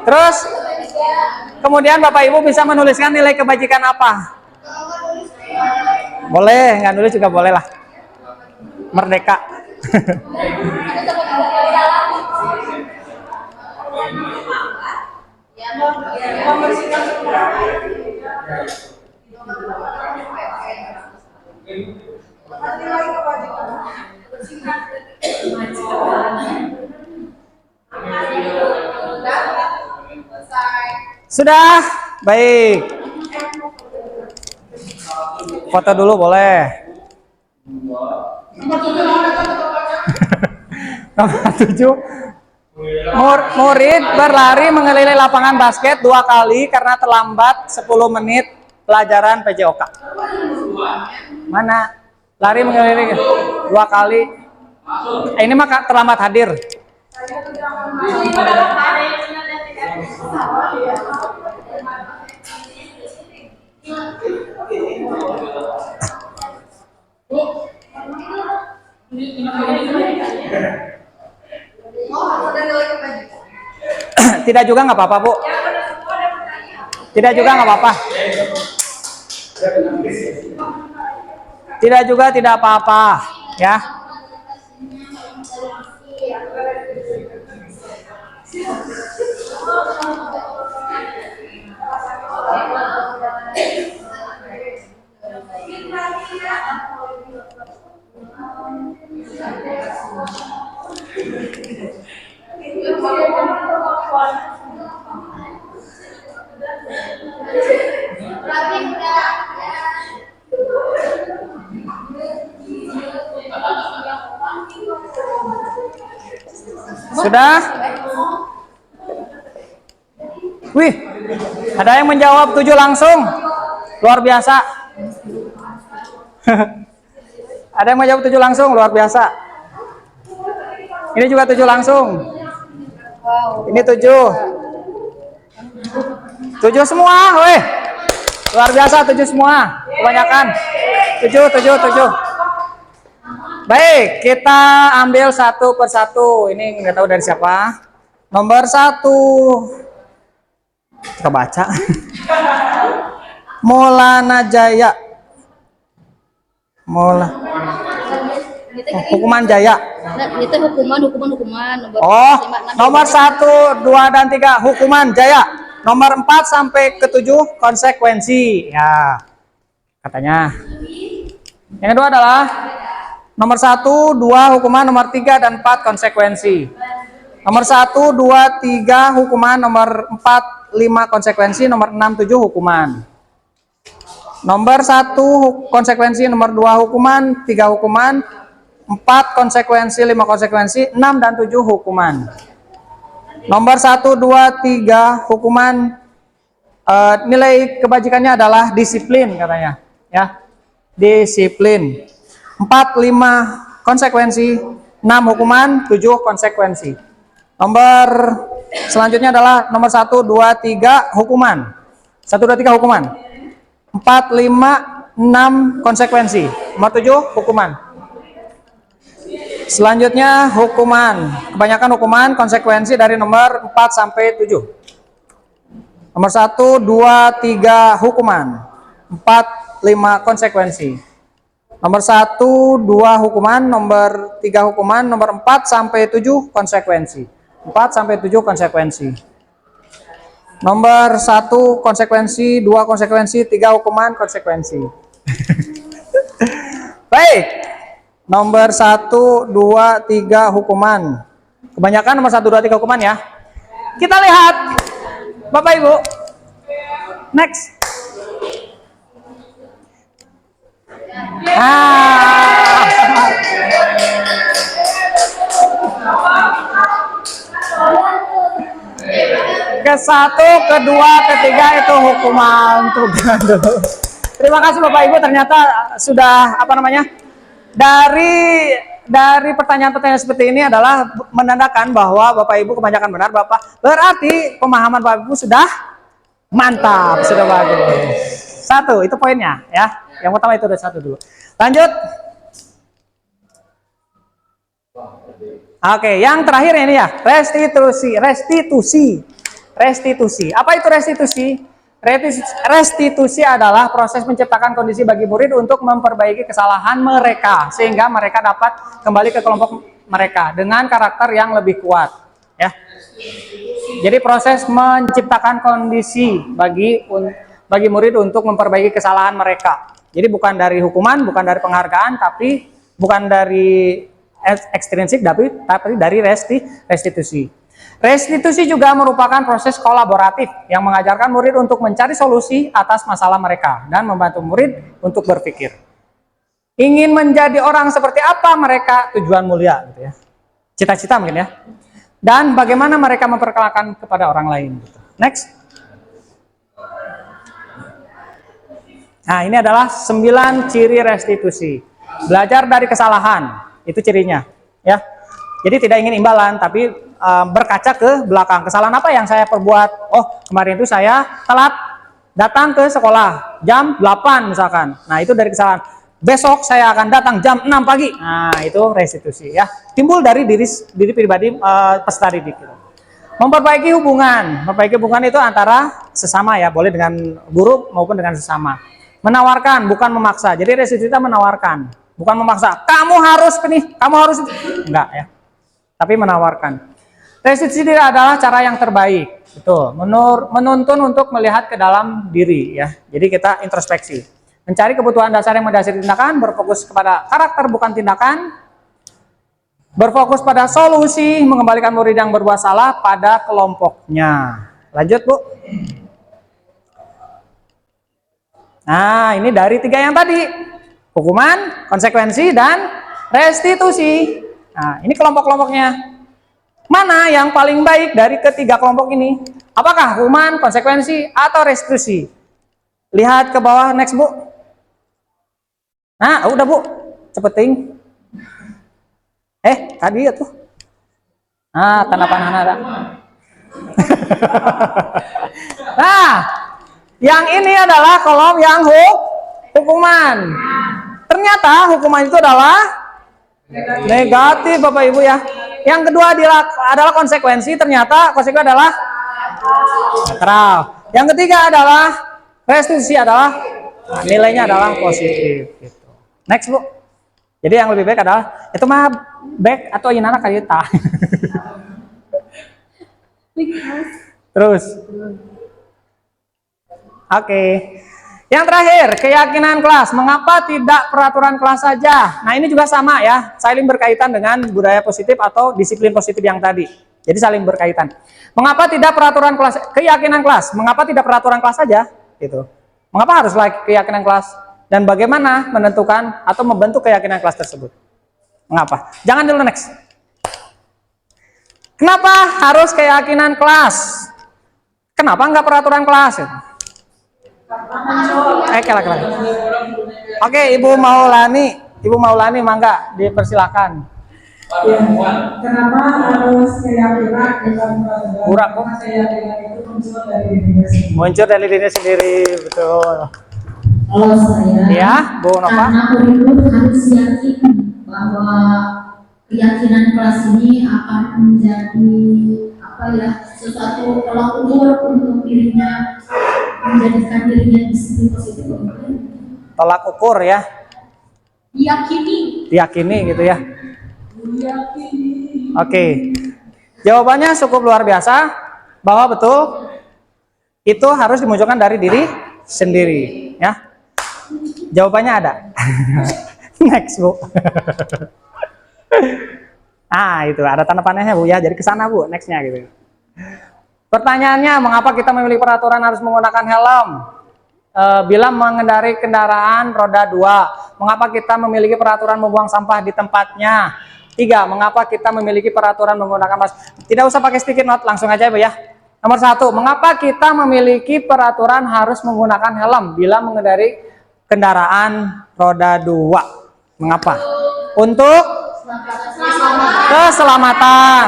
S1: Terus kemudian Bapak Ibu bisa menuliskan nilai kebajikan apa? Boleh, nggak nulis juga boleh lah. Merdeka. Sudah, baik. Foto dulu boleh. Nomor 7. Murid berlari mengelilingi lapangan basket 2 kali karena terlambat 10 menit pelajaran PJOK. Mana? Lari mengelilingi 2 kali. Ini mah terlambat hadir. Tidak juga nggak apa-apa, Bu. Tidak juga nggak apa-apa. Tidak juga tidak apa-apa, ya. Sudah? Wih, ada yang menjawab 7 langsung. Luar biasa. Ada yang menjawab 7 langsung, luar biasa. Ini juga 7 langsung. Ini 7. 7 semua, weh. Luar biasa 7 semua. Kebanyakan. 7. Baik, kita ambil satu persatu. Ini nggak tahu dari siapa. Nomor 1. Kita baca. Maulana Jaya. Hukuman Jaya.
S3: Itu hukuman.
S1: Nomor 1, 2, dan 3 hukuman Jaya. Nomor 4 sampai ke 7 konsekuensi. Ya, katanya. Yang kedua adalah nomor 1, 2 hukuman, nomor 3 dan 4 konsekuensi. Nomor 1, 2, 3 hukuman, nomor 4, 5 konsekuensi, nomor 6, 7 hukuman. Nomor 1 konsekuensi, nomor 2 hukuman, 3 hukuman, 4 konsekuensi, 5 konsekuensi, 6 dan 7 hukuman. Nomor 1, 2, 3 hukuman, nilai kebajikannya adalah disiplin katanya, ya. Disiplin. 4, 5 konsekuensi, 6 hukuman, 7 konsekuensi. Nomor selanjutnya adalah nomor 1, 2, 3 hukuman. 1, 2, 3 hukuman. 4, 5, 6 konsekuensi. Nomor 7, hukuman. Selanjutnya hukuman. Kebanyakan hukuman konsekuensi dari nomor 4 sampai 7. Nomor 1, 2, 3 hukuman. 4, 5 konsekuensi. Nomor 1, 2 hukuman, nomor 3 hukuman, nomor 4 sampai 7 konsekuensi. 4 sampai 7 konsekuensi. Nomor 1 konsekuensi, 2 konsekuensi, 3 hukuman konsekuensi. Baik. Nomor 1, 2, 3 hukuman. Kebanyakan nomor 1, 2, 3 hukuman ya. Kita lihat. Bapak Ibu. Next. Ke-1, ke-2, ke-3 itu hukuman untuk dulu. Terima kasih Bapak Ibu, ternyata sudah dari pertanyaan-pertanyaan seperti ini adalah menandakan bahwa Bapak Ibu kebanyakan benar berarti pemahaman Bapak Ibu sudah mantap, sudah bagus. 1, itu poinnya ya. Yang pertama itu udah 1 dulu. Lanjut. Oke, yang terakhir ini ya, restitusi. Apa itu restitusi? Restitusi adalah proses menciptakan kondisi bagi murid untuk memperbaiki kesalahan mereka sehingga mereka dapat kembali ke kelompok mereka dengan karakter yang lebih kuat, ya. Jadi proses menciptakan kondisi bagi murid untuk memperbaiki kesalahan mereka. Jadi bukan dari hukuman, bukan dari penghargaan, tapi bukan dari ekstrinsik, tapi dari restitusi. Restitusi juga merupakan proses kolaboratif yang mengajarkan murid untuk mencari solusi atas masalah mereka dan membantu murid untuk berpikir. Ingin menjadi orang seperti apa mereka, tujuan mulia, gitu ya. Cita-cita mungkin ya. Dan bagaimana mereka memperkenalkan kepada orang lain. Gitu. Next. Nah, ini adalah 9 ciri restitusi. Belajar dari kesalahan, itu cirinya, ya. Jadi tidak ingin imbalan, tapi berkaca ke belakang. Kesalahan apa yang saya perbuat? Oh, kemarin itu saya telat datang ke sekolah jam 8 misalkan. Nah, itu dari kesalahan. Besok saya akan datang jam 6 pagi. Nah, itu restitusi ya. Timbul dari diri pribadi peserta didik. Gitu. Memperbaiki hubungan. Memperbaiki hubungan itu antara sesama ya, boleh dengan guru maupun dengan sesama. Menawarkan, bukan memaksa. Jadi restitusi itu menawarkan, bukan memaksa. Kamu harus ini, kamu harus enggak ya. Tapi menawarkan. Restitusi adalah cara yang terbaik, betul. Menuntun untuk melihat ke dalam diri ya. Jadi kita introspeksi, mencari kebutuhan dasar yang mendasari tindakan, berfokus kepada karakter bukan tindakan, berfokus pada solusi, mengembalikan murid yang berbuat salah pada kelompoknya. Lanjut Bu. Nah, ini dari 3 yang tadi, hukuman, konsekuensi, dan restitusi. Nah, ini kelompok-kelompoknya. Mana yang paling baik dari ketiga kelompok ini? Apakah hukuman, konsekuensi, atau restitusi? Lihat ke bawah, next Bu. Nah, udah Bu, cepetin. Tadi ya tuh. Nah, tanda panah ada. Nah, yang ini adalah kolom yang hukuman. Ternyata hukuman itu adalah negatif Bapak Ibu ya. Yang kedua adalah konsekuensi, ternyata konsekuensi adalah netral. Yang ketiga adalah restitusi adalah nilainya adalah positif gitu. Next Bu. Jadi yang lebih baik adalah itu mah baik atau inana kayak ta. Terus. Oke. Yang terakhir, keyakinan kelas. Mengapa tidak peraturan kelas saja? Nah, ini juga sama ya, saling berkaitan dengan budaya positif atau disiplin positif yang tadi. Jadi saling berkaitan. Mengapa tidak peraturan kelas? Keyakinan kelas. Mengapa tidak peraturan kelas saja? Gitu. Mengapa harus keyakinan kelas? Dan bagaimana menentukan atau membentuk keyakinan kelas tersebut? Mengapa? Jangan dulu next. Kenapa harus keyakinan kelas? Kenapa enggak peraturan kelas? Oke, Ibu Maulani, mangga dipersilakan.
S2: Ya, kenapa harus keyakinan bukan
S1: Burak kok.
S2: keyakinan itu muncul dari dirinya sendiri.
S1: Muncul dari dirinya sendiri, betul.
S2: Kalau saya,
S1: Ya, Bu Nova.
S2: karena kurikulum harus yakin bahwa keyakinan kelas ini akan menjadi sesuatu tolak ukur untuk dirinya, menjadikan dirinya disiplin positif.
S1: Tolak ukur ya.
S2: Diyakini
S1: Gitu ya. Oke. Jawabannya cukup luar biasa bahwa betul itu harus dimunculkan dari diri sendiri ya. Jawabannya ada. Next, Bu. Itu ada tanda panahnya, Bu ya. Jadi ke sana, Bu, next-nya gitu. Pertanyaannya, mengapa kita memiliki peraturan harus menggunakan helm bila mengendarai kendaraan roda 2? Mengapa kita memiliki peraturan membuang sampah di tempatnya? 3, mengapa kita memiliki peraturan menggunakan masker? Tidak usah pakai sticky note, langsung aja, Bu ya. Nomor 1, mengapa kita memiliki peraturan harus menggunakan helm bila mengendarai kendaraan roda 2? Mengapa? Untuk keselamatan,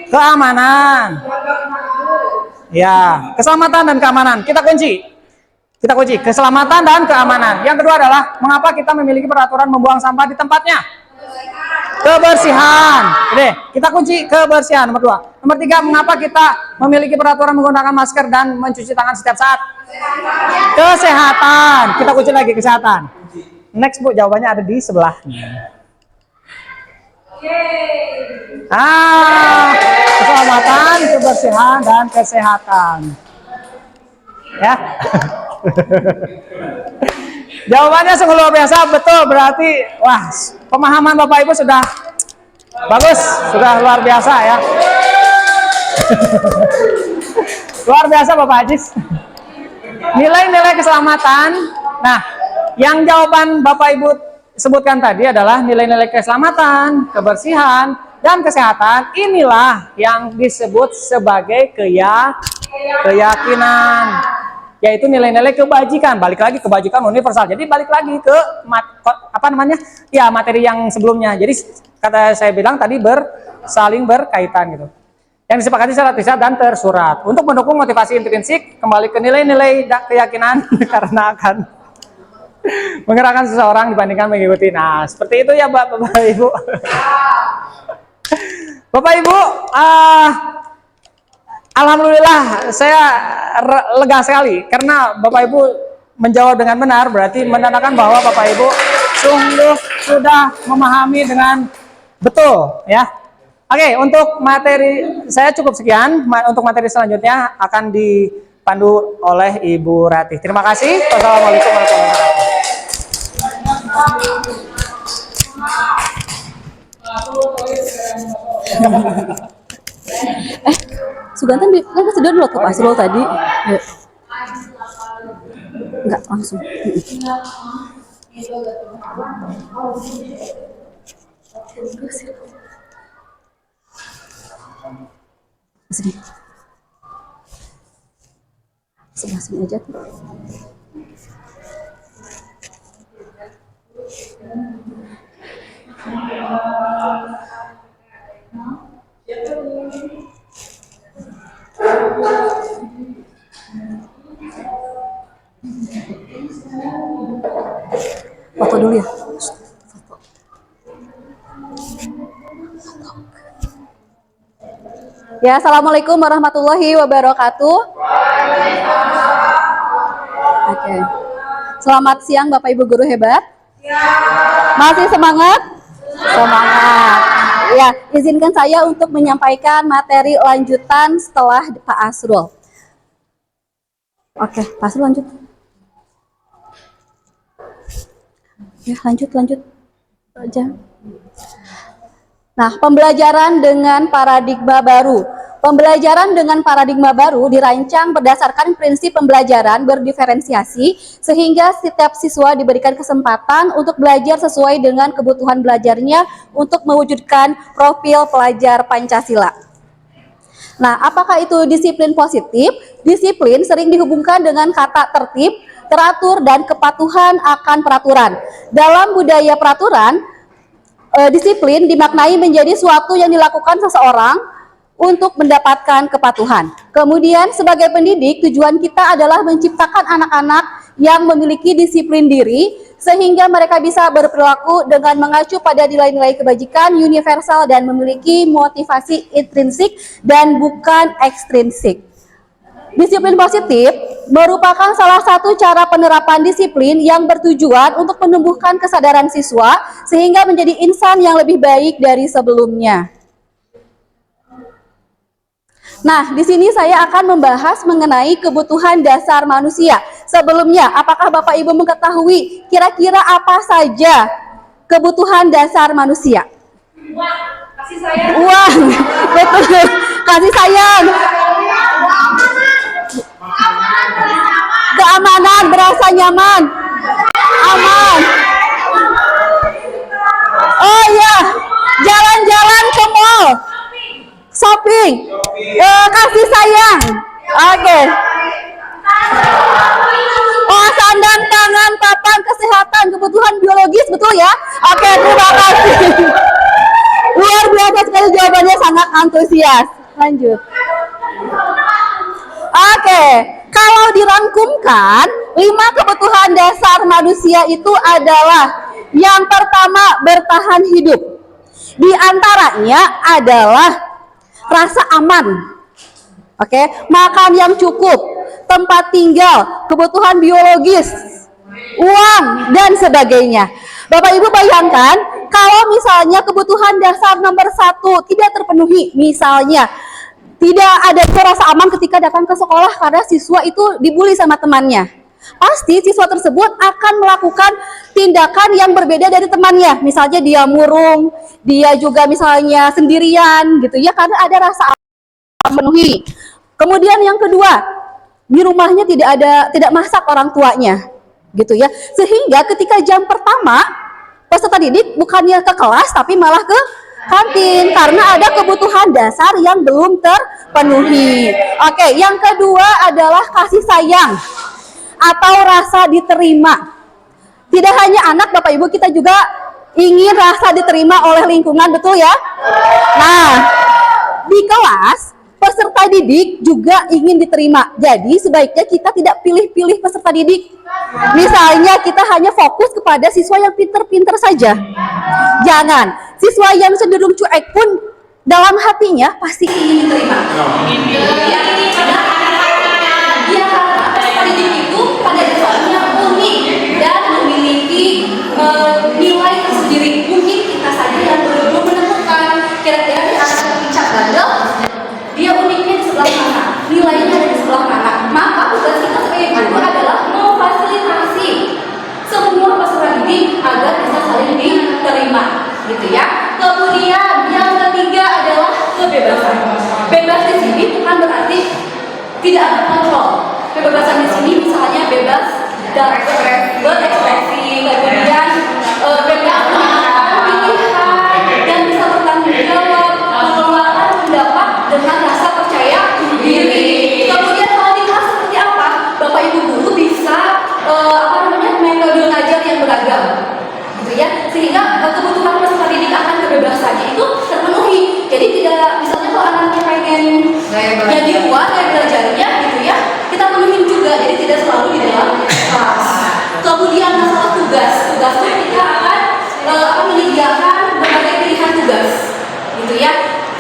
S1: keamanan. Ya, keselamatan dan keamanan. Kita kunci. Keselamatan dan keamanan. Yang kedua adalah mengapa kita memiliki peraturan membuang sampah di tempatnya? Kebersihan. Oke, kita kunci kebersihan nomor 2. Nomor 3, mengapa kita memiliki peraturan menggunakan masker dan mencuci tangan setiap saat? Kesehatan. Kita kunci lagi kesehatan. Next, Bu, jawabannya ada di sebelah. Keselamatan, kebersihan, dan kesehatan. Ya. Jawabannya sungguh luar biasa, betul. Berarti, wah, pemahaman Bapak Ibu sudah bagus, sudah luar biasa ya. Luar biasa Bapak Ajis. Nilai-nilai keselamatan. Nah, yang jawaban Bapak Ibu sebutkan tadi adalah nilai-nilai keselamatan, kebersihan, dan kesehatan. Inilah yang disebut sebagai keyakinan, yaitu nilai-nilai kebajikan. Balik lagi, kebajikan universal. Jadi balik lagi ke materi yang sebelumnya. Jadi kata saya bilang tadi saling berkaitan gitu. Yang disepakati secara tersirat dan tersurat untuk mendukung motivasi intrinsik, kembali ke nilai-nilai keyakinan karena akan menggerakkan seseorang dibandingkan mengikuti. Nah, seperti itu ya Bapak Ibu. Bapak Ibu, alhamdulillah saya lega sekali karena Bapak Ibu menjawab dengan benar, berarti menandakan bahwa Bapak Ibu sungguh sudah memahami dengan betul ya. Oke, untuk materi saya cukup sekian. Untuk materi selanjutnya akan dipandu oleh Ibu Ratih. Terima kasih. Wassalamualaikum warahmatullahi wabarakatuh.
S3: Sugantan kasih download ke Pak Asrul tadi. Enggak, langsung. Sini. Sebelah sini aja tuh. Foto dulu ya. Foto. Ya, assalamualaikum warahmatullahi wabarakatuh. Oke. Selamat siang Bapak Ibu guru hebat. Masih semangat? Semangat. Ya, izinkan saya untuk menyampaikan materi lanjutan setelah Pak Asrul. Oke, Pak Asrul lanjut. Ya, lanjut aja. Nah, pembelajaran dengan paradigma baru. Pembelajaran dengan paradigma baru dirancang berdasarkan prinsip pembelajaran berdiferensiasi sehingga setiap siswa diberikan kesempatan untuk belajar sesuai dengan kebutuhan belajarnya untuk mewujudkan profil pelajar Pancasila. Nah, apakah itu disiplin positif? Disiplin sering dihubungkan dengan kata tertib, teratur, dan kepatuhan akan peraturan. Dalam budaya peraturan, disiplin dimaknai menjadi suatu yang dilakukan seseorang untuk mendapatkan kepatuhan. Kemudian sebagai pendidik, tujuan kita adalah menciptakan anak-anak yang memiliki disiplin diri, sehingga mereka bisa berperilaku dengan mengacu pada nilai-nilai kebajikan universal dan memiliki motivasi intrinsik dan bukan ekstrinsik. Disiplin positif merupakan salah satu cara penerapan disiplin yang bertujuan untuk menumbuhkan kesadaran siswa sehingga menjadi insan yang lebih baik dari sebelumnya. Nah, di sini saya akan membahas mengenai kebutuhan dasar manusia. Sebelumnya, apakah Bapak Ibu mengetahui kira-kira apa saja kebutuhan dasar manusia? Uang, betul. Kasih sayang. Keamanan, berasa nyaman, aman. Oh iya, jalan-jalan ke mall, shopping, kasih sayang. Oke. Oh, sandang, tangan, papan, kesehatan, kebutuhan biologis, betul ya? Oke, terima kasih. Luar biasa sekali jawabannya, sangat antusias. Lanjut. Oke, kalau dirangkumkan, 5 kebutuhan dasar manusia itu adalah yang pertama, bertahan hidup. Di antaranya adalah rasa aman, oke, makan yang cukup, tempat tinggal, kebutuhan biologis, uang, dan sebagainya. Bapak Ibu bayangkan, kalau misalnya kebutuhan dasar nomor 1 tidak terpenuhi, misalnya tidak ada rasa aman ketika datang ke sekolah karena siswa itu dibully sama temannya, pasti siswa tersebut akan melakukan tindakan yang berbeda dari temannya. Misalnya dia murung, dia juga misalnya sendirian gitu ya, karena ada rasa aman penuhi. Kemudian yang kedua, di rumahnya tidak masak orang tuanya gitu ya, sehingga ketika jam pertama peserta didik bukannya ke kelas tapi malah ke kantin karena ada kebutuhan dasar yang belum terpenuhi. Oke, yang kedua adalah kasih sayang atau rasa diterima. Tidak hanya anak, Bapak Ibu, kita juga ingin rasa diterima oleh lingkungan, betul ya? Nah, di kelas peserta didik juga ingin diterima. Jadi sebaiknya kita tidak pilih-pilih peserta didik. Misalnya kita hanya fokus kepada siswa yang pinter-pinter saja. Jangan. Siswa yang cenderung cuek pun dalam hatinya pasti ingin diterima. Dia peserta didik itu pada dasarnya unik dan memiliki nilai tersendiri. Mungkin kita saja yang belum menemukan kira-kira di antara Richard Bandel, dia uniknya di sebelah mana, nilainya ada di sebelah mana. Maka tugas kita sebagai guru adalah memfasilitasi semua peserta didik agar bisa saling diterima, gitu ya. Kemudian yang ketiga adalah kebebasan. Bebas di sini bukan berarti tidak ada kontrol. Kebebasan di sini misalnya bebas dalam berekspresi, kemudian bebas mengatakan pilihan dan bisa bertanggung jawab, mengeluarkan pendapat dengan rasa percaya diri. Kemudian kalau di kelas seperti apa, Bapak Ibu guru bisa metode ngajar yang beragam, gitu ya, sehingga kebutuhan peserta didik akan kebebasannya itu terpenuhi. Jadi tidak, misalnya kalau anaknya pengen jadi luar dari belajarnya, gitu ya, kita penuhin juga. Jadi tidak selalu di dalam kelas. Kemudian masalah tugasnya kita akan menyediakan berbagai pilihan tugas, gitu ya,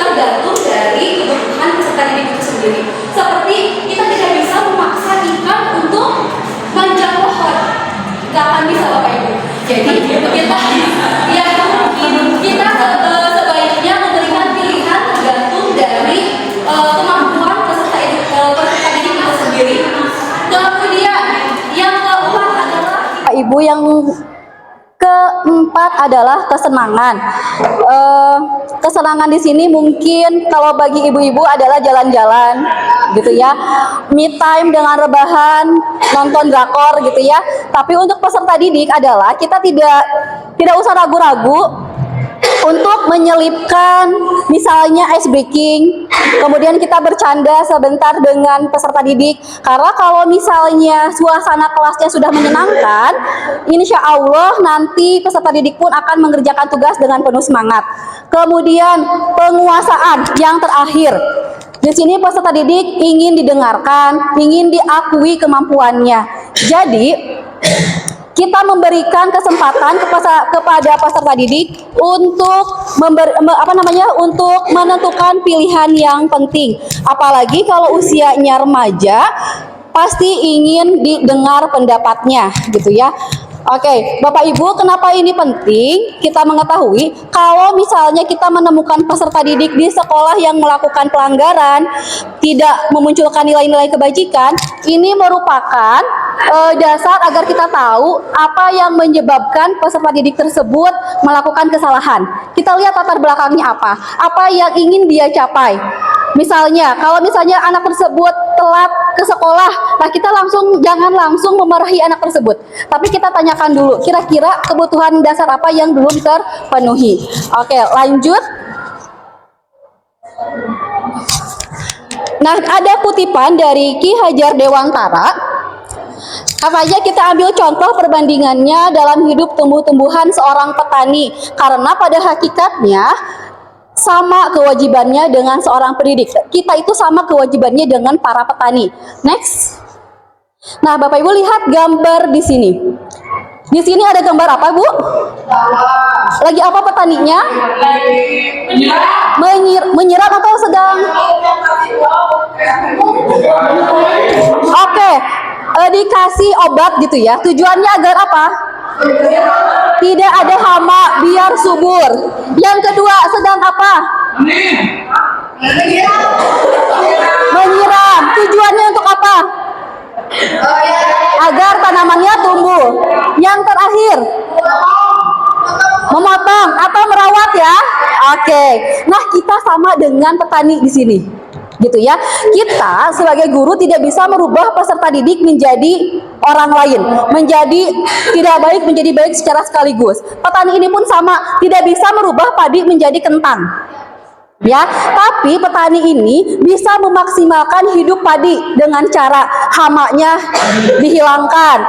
S3: tergantung dari kebutuhan peserta didik itu sendiri. Seperti kita tidak bisa memaksa ikan untuk manjat pohon, nggak akan bisa Bapak Ibu. Jadi kita sebaiknya memberikan pilihan tergantung dari kemampuan peserta didik itu sendiri. Kemudian yang keempat adalah Ibu, yang keempat adalah kesenangan. Kesenangan di sini mungkin kalau bagi ibu-ibu adalah jalan-jalan, gitu ya, me time dengan rebahan, nonton drakor, gitu ya. Tapi untuk peserta didik adalah kita tidak usah ragu-ragu untuk menyelipkan misalnya ice breaking, kemudian kita bercanda sebentar dengan peserta didik. Karena kalau misalnya suasana kelasnya sudah menyenangkan, insya Allah nanti peserta didik pun akan mengerjakan tugas dengan penuh semangat. Kemudian penguasaan yang terakhir. Di sini peserta didik ingin didengarkan, ingin diakui kemampuannya. Jadi kita memberikan kesempatan kepada peserta didik untuk untuk menentukan pilihan yang penting. Apalagi kalau usianya remaja, pasti ingin didengar pendapatnya, gitu ya. Oke, Bapak Ibu, kenapa ini penting? Kita mengetahui kalau misalnya kita menemukan peserta didik di sekolah yang melakukan pelanggaran, tidak memunculkan nilai-nilai kebajikan, ini merupakan dasar agar kita tahu apa yang menyebabkan peserta didik tersebut melakukan kesalahan. Kita lihat latar belakangnya apa yang ingin dia capai. Misalnya, kalau misalnya anak tersebut telat ke sekolah, nah kita jangan langsung memarahi anak tersebut. Tapi kita tanyakan dulu, kira-kira kebutuhan dasar apa yang belum terpenuhi. Oke, lanjut. Nah, ada kutipan dari Ki Hajar Dewantara. Katanya kita ambil contoh perbandingannya dalam hidup tumbuh-tumbuhan seorang petani. Karena pada hakikatnya, sama kewajibannya dengan seorang pendidik. Kita itu sama kewajibannya dengan para petani. Next. Nah, Bapak Ibu lihat gambar di sini. Di sini ada gambar apa, Bu? Lagi apa petaninya? Menyiram atau sedang? Oke, dikasih obat gitu ya. Tujuannya agar apa? Tidak ada hama, biar subur. Yang kedua, sedang apa? Menyiram. Tujuannya untuk apa? Agar tanamannya tumbuh. Yang terakhir, memotong atau merawat ya. Oke. Nah, kita sama dengan petani di sini. Gitu ya. Kita sebagai guru tidak bisa merubah peserta didik menjadi orang lain, menjadi tidak baik menjadi baik secara sekaligus. Petani ini pun sama, tidak bisa merubah padi menjadi kentang. Ya, tapi petani ini bisa memaksimalkan hidup padi dengan cara hamanya dihilangkan,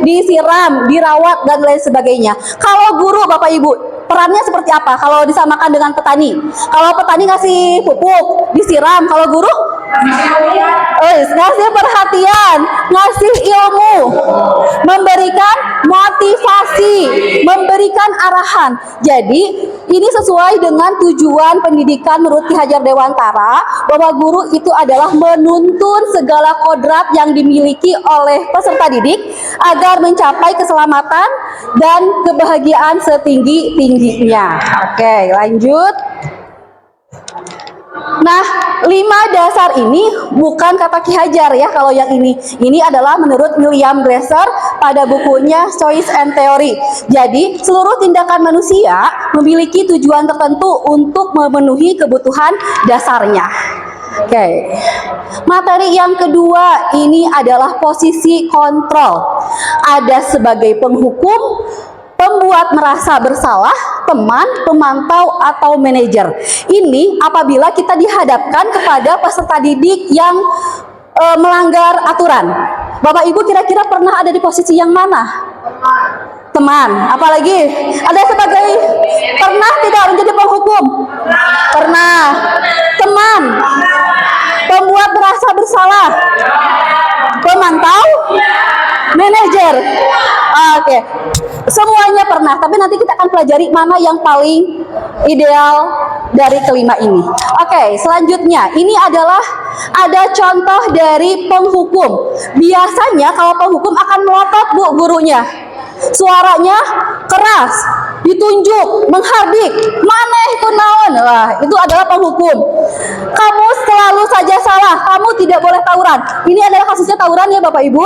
S3: disiram, dirawat dan lain sebagainya. Kalau guru, Bapak Ibu, perannya seperti apa kalau disamakan dengan petani? Kalau petani ngasih pupuk, disiram, kalau guru ngasih perhatian, ngasih ilmu, memberikan motivasi, memberikan arahan. Jadi ini sesuai dengan tujuan pendidikan menurut Ki Hajar Dewantara, bahwa guru itu adalah menuntun segala kodrat yang dimiliki oleh peserta didik agar mencapai keselamatan dan kebahagiaan setinggi-tingginya. Oke, lanjut. Nah, 5 dasar ini bukan kata Ki Hajar ya, kalau yang ini. Ini adalah menurut William Glasser pada bukunya Choice and Theory. Jadi, seluruh tindakan manusia memiliki tujuan tertentu untuk memenuhi kebutuhan dasarnya. Oke. Materi yang kedua ini adalah posisi kontrol. Ada sebagai penghukum, pembuat merasa bersalah, teman, pemantau, atau manajer. Ini apabila kita dihadapkan kepada peserta didik yang melanggar aturan. Bapak Ibu kira-kira pernah ada di posisi yang mana? Teman. Apalagi ada sebagai pernah tidak menjadi penghukum? Pernah. Teman. Pembuat merasa bersalah. Pemantau? Manajer. Oke. Semuanya pernah, tapi nanti kita akan pelajari mana yang paling ideal dari kelima ini. Oke, selanjutnya ini adalah ada contoh dari penghukum. Biasanya kalau penghukum akan melotot Bu gurunya. Suaranya keras, ditunjuk, menghardik, maneh itu naon. Wah, itu adalah penghukum. Kamu selalu saja salah, kamu tidak boleh tawuran. Ini adalah kasusnya tawuran ya Bapak Ibu.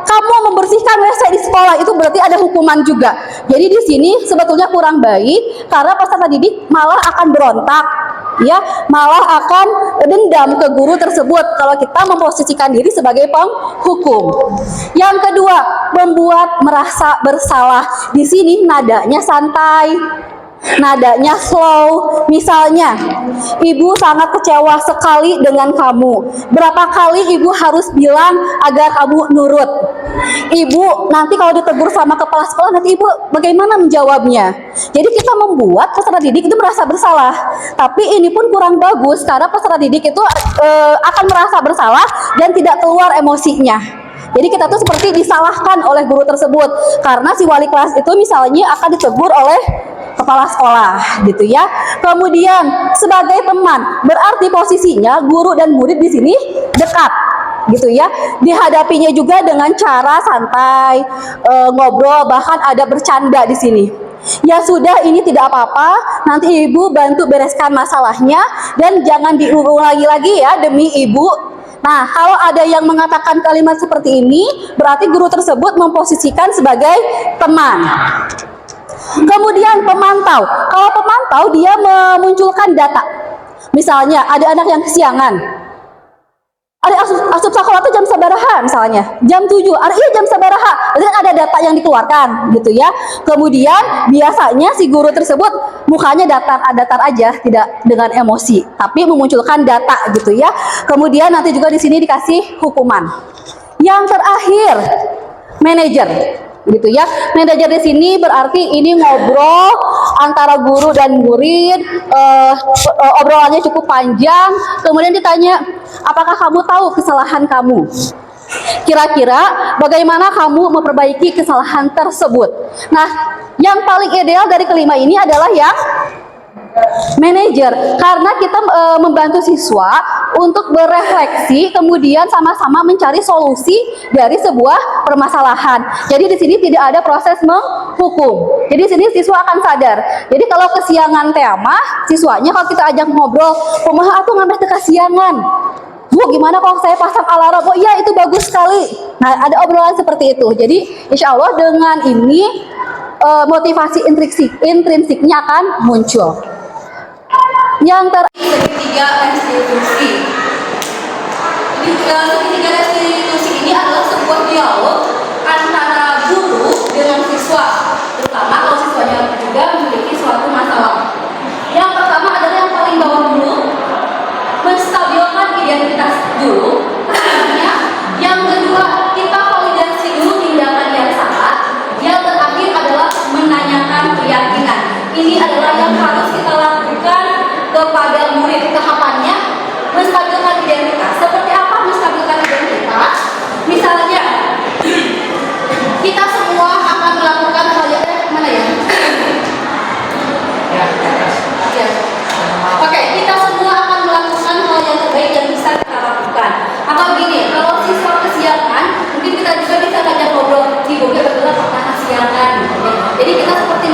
S3: Kamu membersihkan WC di sekolah, itu berarti ada hukuman juga. Jadi di sini sebetulnya kurang baik karena peserta didik malah akan berontak, ya, malah akan dendam ke guru tersebut kalau kita memposisikan diri sebagai penghukum. Yang kedua, membuat merasa bersalah. Di sini nadanya santai, nadanya slow. Misalnya, ibu sangat kecewa sekali dengan kamu. Berapa kali ibu harus bilang agar kamu nurut? Ibu nanti kalau ditegur sama kepala sekolah, nanti ibu bagaimana menjawabnya? Jadi kita membuat peserta didik itu merasa bersalah. Tapi ini pun kurang bagus karena peserta didik itu akan merasa bersalah dan tidak keluar emosinya. Jadi kita tuh seperti disalahkan oleh guru tersebut karena si wali kelas itu misalnya akan ditegur oleh kepala sekolah gitu ya. Kemudian sebagai teman, berarti posisinya guru dan murid di sini dekat gitu ya. Dihadapinya juga dengan cara santai, ngobrol, bahkan ada bercanda di sini. Ya sudah, ini tidak apa-apa, nanti ibu bantu bereskan masalahnya dan jangan diulangi lagi ya demi ibu. Nah, kalau ada yang mengatakan kalimat seperti ini, berarti guru tersebut memposisikan sebagai teman. Kemudian pemantau. Kalau pemantau dia memunculkan data. Misalnya ada anak yang kesiangan. Ada asup sekolah itu jam sabaraha misalnya. Jam 7. Iya jam sabaraha. Berarti kan ada data yang dikeluarkan gitu ya. Kemudian biasanya si guru tersebut mukanya datar aja, tidak dengan emosi, tapi memunculkan data gitu ya. Kemudian nanti juga di sini dikasih hukuman. Yang terakhir, manajer. Gitu ya. Manajer di sini berarti ini ngobrol antara guru dan murid, obrolannya cukup panjang, kemudian ditanya, apakah kamu tahu kesalahan kamu? Kira-kira bagaimana kamu memperbaiki kesalahan tersebut? Nah, yang paling ideal dari kelima ini adalah yang manajer, karena kita membantu siswa untuk berefleksi, kemudian sama-sama mencari solusi dari sebuah permasalahan. Jadi di sini tidak ada proses menghukum. Jadi di sini siswa akan sadar. Jadi kalau kesiangan tema, siswanya kalau kita ajak ngobrol, "Kumaha atuh ngameh teu kasiangan? Bu, gimana kalau saya pasang alarm?" "Oh iya, itu bagus sekali." Nah, ada obrolan seperti itu. Jadi insya Allah dengan ini motivasi intrinsiknya akan muncul. Yang terakhir, segitiga restitusi. Segitiga restitusi ini adalah sebuah dialog antara guru dengan siswa, terutama kalau siswanya juga memiliki suatu masalah. Yang pertama adalah yang paling bawah dulu, menstabilkan identitas dulu. Yang kedua, kita validasi dulu tindakan yang salah. Yang terakhir adalah menanyakan keyakinan. Ini adalah yang harus kita lakukan kepada murid. Tahapannya menstabilkan identitas. Seperti apa menstabilkan identitas? Misalnya kita semua akan melakukan hal yang mana ya? Oke, kita semua akan melakukan hal yang terbaik yang bisa kita lakukan. Atau gini, kalau siswa kesiangan, mungkin kita juga bisa ngajak ngobrol di Google, betul pernah kesiangan. Jadi kita seperti